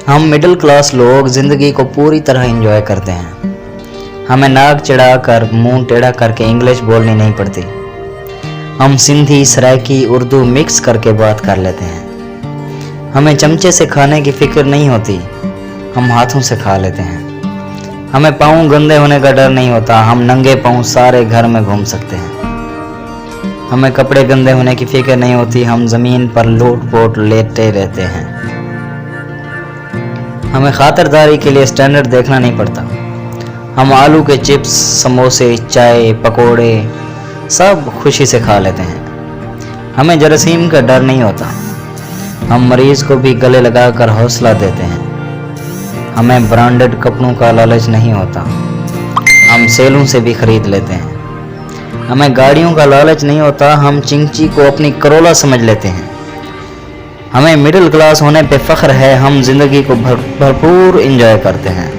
हम middle class लोग ज़िंदगी को पूरी तरह एंजॉय करते हैं। हमें नाक चढ़ा कर मुंह टेढ़ा करके इंग्लिश बोलनी नहीं पड़ती। हम सिंधी, सराइकी, उर्दू मिक्स करके बात कर लेते हैं। हमें चमचे से खाने की फिक्र नहीं होती, हम हाथों से खा लेते हैं। हमें पाँव गंदे होने का डर नहीं होता, हम नंगे पाँव सारे घर में घूम सकते हैं। हमें कपड़े गंदे होने की फिक्र नहीं होती, हम ज़मीन पर लोट पोट लेटे रहते हैं। हमें खातिरदारी के लिए स्टैंडर्ड देखना नहीं पड़ता। हम आलू के चिप्स, समोसे, चाय, पकोड़े सब खुशी से खा लेते हैं। हमें जरासीम का डर नहीं होता, हम मरीज़ को भी गले लगाकर हौसला देते हैं। हमें ब्रांडेड कपड़ों का लालच नहीं होता, हम सेलों से भी खरीद लेते हैं। हमें गाड़ियों का लालच नहीं होता, हम चिंची को अपनी करोला समझ लेते हैं। हमें मिडिल क्लास होने पे फ़ख्र है, हम ज़िंदगी को भरपूर एंजॉय करते हैं।